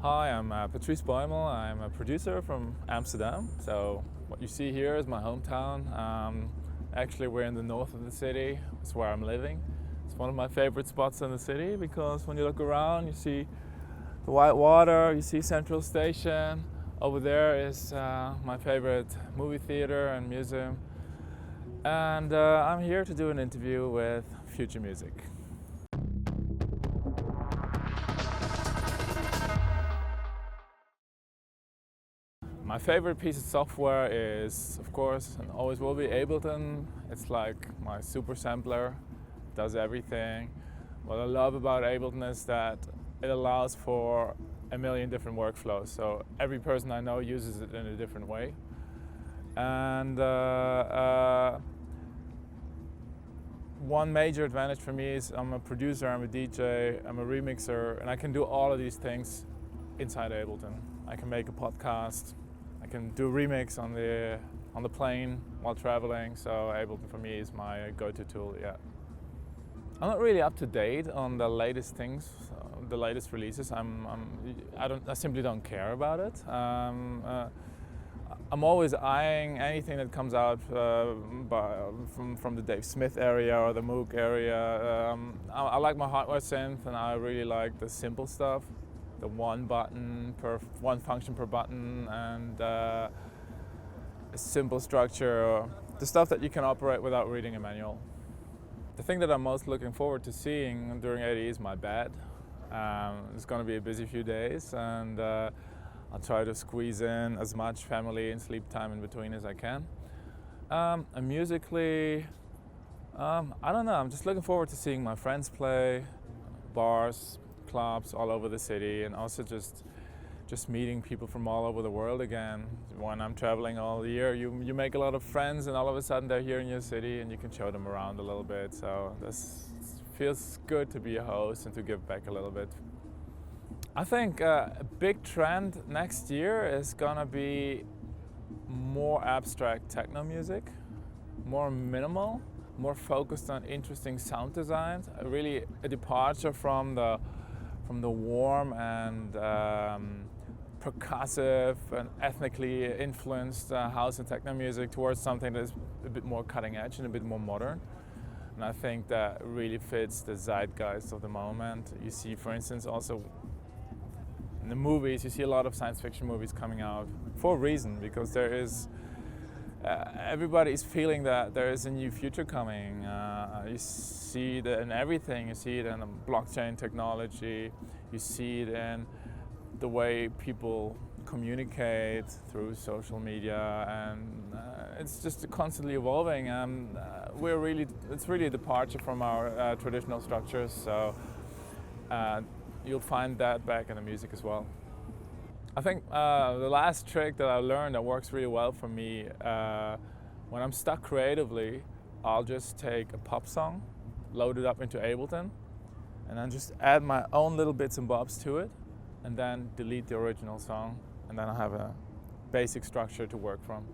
Hi, I'm Patrice Bäumel. I'm a producer from Amsterdam. So what you see here is my hometown. Actually, we're in the north of the city. It's where I'm living. It's one of my favorite spots in the city because when you look around, you see the white water, you see Central Station. Over there is my favorite movie theater and museum. And I'm here to do an interview with Future Music. My favorite piece of software is, of course, and always will be Ableton. It's like my super sampler, does everything. What I love about Ableton is that it allows for a million different workflows. So every person I know uses it in a different way. And one major advantage for me is I'm a producer, I'm a DJ, I'm a remixer, and I can do all of these things inside Ableton. I can make a podcast, I can do a remix on the plane while traveling, so Ableton for me is my go-to tool. Yeah, I'm not really up to date on the latest things, the latest releases. I simply don't care about it. I'm always eyeing anything that comes out from the Dave Smith area or the Moog area. I like my hardware synth, and I really like the simple stuff. The one function per button, and a simple structure, the stuff that you can operate without reading a manual. The thing that I'm most looking forward to seeing during ADE is my bed. It's going to be a busy few days, and I'll try to squeeze in as much family and sleep time in between as I can. And musically, I don't know, I'm just looking forward to seeing my friends play, bars, clubs all over the city, and also just meeting people from all over the world again. When I'm traveling all year, you make a lot of friends, and all of a sudden they're here in your city and you can show them around a little bit. So this feels good to be a host and to give back a little bit. I think a big trend next year is gonna be more abstract techno music, more minimal, more focused on interesting sound designs, really a departure from the warm and percussive and ethnically influenced house and techno music towards something that is a bit more cutting edge and a bit more modern. And I think that really fits the zeitgeist of the moment. You see, for instance, also in the movies, you see a lot of science fiction movies coming out for a reason, because there is everybody is feeling that there is a new future coming. You see it in everything. You see it in blockchain technology. You see it in the way people communicate through social media, and it's just constantly evolving. It's really a departure from our traditional structures. So you'll find that back in the music as well. I think the last trick that I learned that works really well for me, when I'm stuck creatively, I'll just take a pop song, load it up into Ableton, and then just add my own little bits and bobs to it, and then delete the original song, and then I have a basic structure to work from.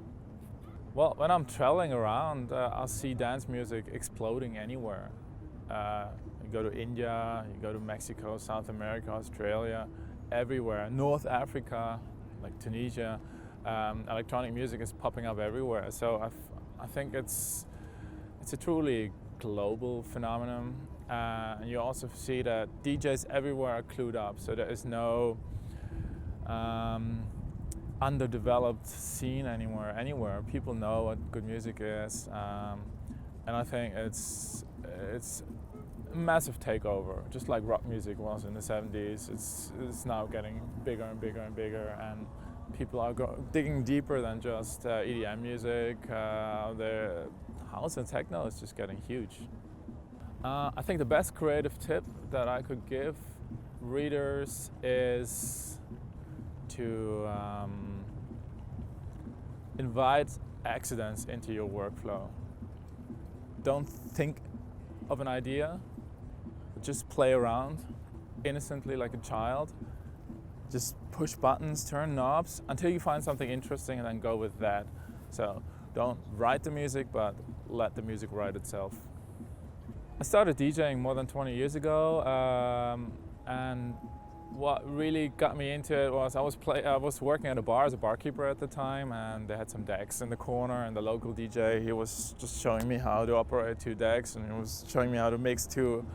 Well, when I'm traveling around, I'll see dance music exploding anywhere. You go to India, you go to Mexico, South America, Australia, everywhere. North Africa, like Tunisia, electronic music is popping up everywhere. So I think it's a truly global phenomenon. And you also see that DJs everywhere are clued up. So there is no underdeveloped scene anywhere. People know what good music is, and I think it's a massive takeover, just like rock music was in the 70s. It's now getting bigger and bigger and bigger, and people are digging deeper than just EDM music. The house and techno is just getting huge. I think the best creative tip that I could give readers is to invite accidents into your workflow. Don't think of an idea, just play around innocently like a child. Just push buttons, turn knobs until you find something interesting, and then go with that. So don't write the music, but let the music write itself. I started DJing more than 20 years ago, and what really got me into it was I was working at a bar as a barkeeper at the time, and they had some decks in the corner, and the local DJ, he was just showing me how to operate 2 decks, and he was showing me how to mix 2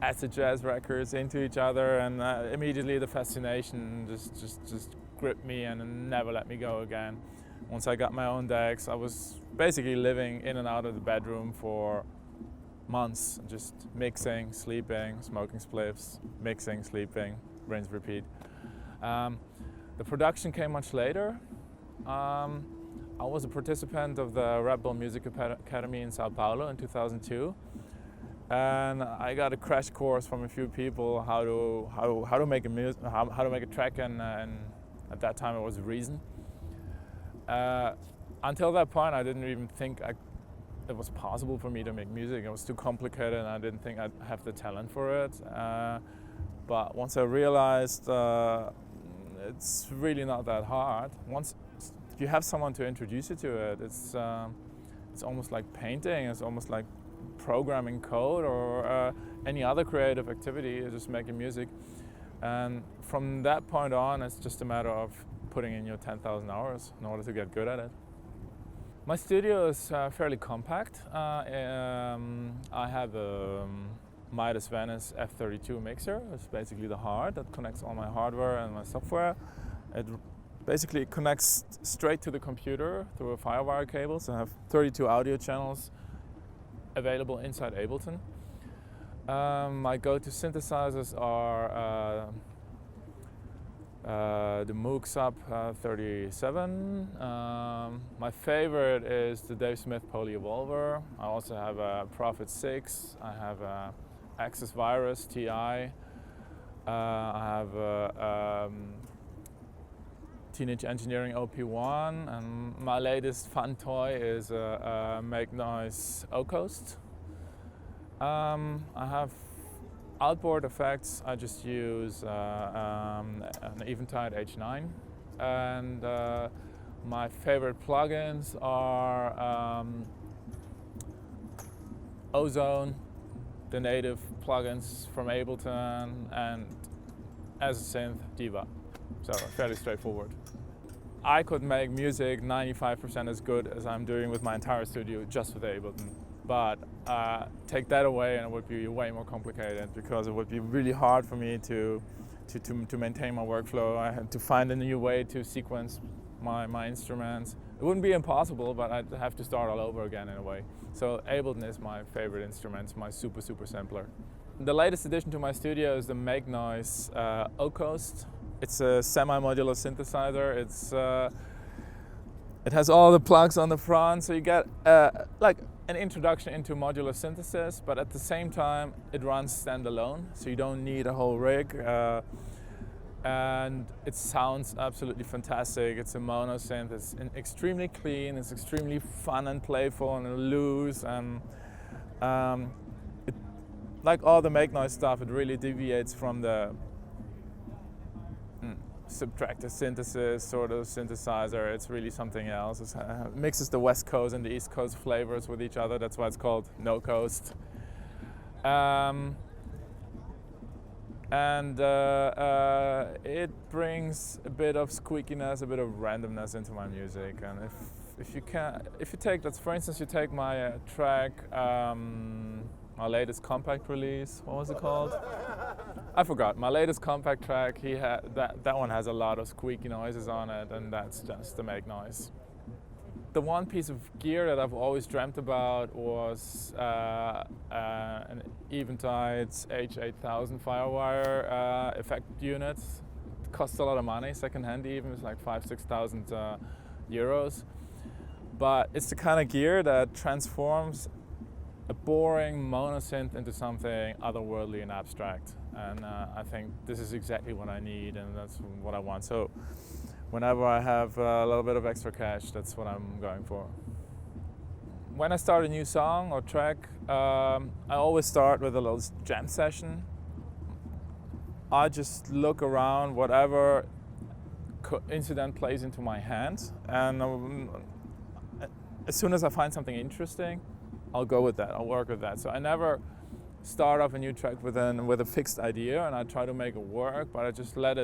acid jazz records into each other, and immediately the fascination just gripped me and never let me go again. Once I got my own decks, I was basically living in and out of the bedroom for months, just mixing, sleeping, smoking spliffs, mixing, sleeping, rinse, repeat. The production came much later. I was a participant of the Red Bull Music Academy in Sao Paulo in 2002, and I got a crash course from a few people how to make a track, and at that time it was Reason. Until that point, I didn't even think it was possible for me to make music. It was too complicated, and I didn't think I'd have the talent for it. But once I realized it's really not that hard. Once you have someone to introduce you to it, it's almost like painting. It's almost like programming code or any other creative activity. It's just making music. And from that point on, it's just a matter of putting in your 10,000 hours in order to get good at it. My studio is fairly compact. I have a Midas Venice F32 mixer. It's basically the heart that connects all my hardware and my software. It basically connects straight to the computer through a FireWire cable. So I have 32 audio channels available inside Ableton. My go-to synthesizers are the Moog Sub 37. My favorite is the Dave Smith Poly Evolver. I also have a Prophet 6. I have a Access Virus TI. I have a Teenage Engineering OP1, and my latest fun toy is a Make Noise O-Coast. I have outboard effects. I just use an Eventide H9, and my favorite plugins are Ozone, the native plugins from Ableton, and as a synth, Diva. So fairly straightforward. I could make music 95% as good as I'm doing with my entire studio just with Ableton. But take that away and it would be way more complicated, because it would be really hard for me to maintain my workflow. I had to find a new way to sequence my instruments. It wouldn't be impossible, but I'd have to start all over again in a way. So Ableton is my favorite instrument, my super sampler. The latest addition to my studio is the Make Noise O-Coast. It's a semi-modular synthesizer. It has all the plugs on the front, so you get like an introduction into modular synthesis, but at the same time it runs standalone, so you don't need a whole rig. And it sounds absolutely fantastic. It's a mono synth. It's extremely clean. It's extremely fun and playful and loose, and like all the Make Noise stuff, it really deviates from the subtractive synthesis sort of synthesizer. It's really something else. It mixes the West Coast and the East Coast flavors with each other. That's why it's called No Coast. It brings a bit of squeakiness, a bit of randomness into my music. And if you take, let's for instance, you take my track, my latest compact release. What was it called? I forgot. My latest compact track. That one has a lot of squeaky noises on it, and that's just to make noise. The one piece of gear that I've always dreamt about was an Eventide's H8000 FireWire effect unit. It costs a lot of money, secondhand even. It's like 5,000–6,000 euros. But it's the kind of gear that transforms a boring monosynth into something otherworldly and abstract. And I think this is exactly what I need, and that's what I want. So whenever I have a little bit of extra cash, that's what I'm going for. When I start a new song or track, I always start with a little jam session. I just look around, whatever incident plays into my hands, and as soon as I find something interesting, I'll go with that, I'll work with that. So I never start off a new track with a fixed idea, and I try to make it work, but I just let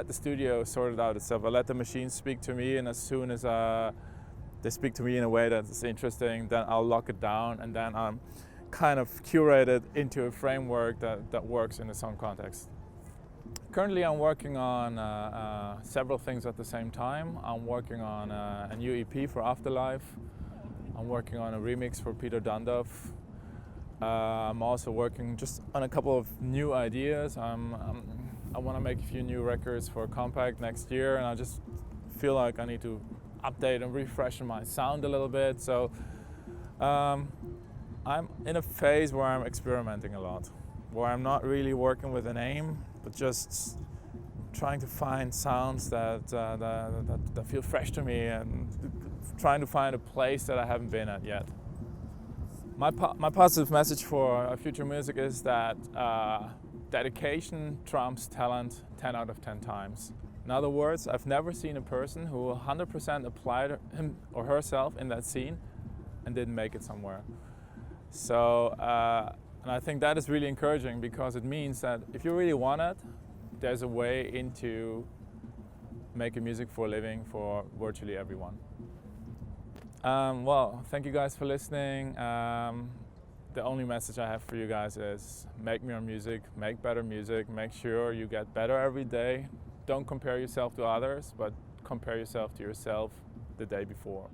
the studio sort it out itself. I let the machines speak to me, and as soon as they speak to me in a way that's interesting, then I'll lock it down, and then I'm kind of curated into a framework that works in a song context. Currently I'm working on several things at the same time. I'm working on a new EP for Afterlife. I'm working on a remix for Peter Dunduff. I'm also working just on a couple of new ideas. I want to make a few new records for Compact next year, and I just feel like I need to update and refresh my sound a little bit. So I'm in a phase where I'm experimenting a lot, where I'm not really working with an aim, but just trying to find sounds that feel fresh to me, and trying to find a place that I haven't been at yet. My positive message for future music is that dedication trumps talent 10 out of 10 times. In other words, I've never seen a person who 100% applied him or herself in that scene and didn't make it somewhere. So, and I think that is really encouraging, because it means that if you really want it, there's a way into making music for a living for virtually everyone. Well, thank you guys for listening. The only message I have for you guys is make more music, make better music, make sure you get better every day. Don't compare yourself to others, but compare yourself to yourself the day before.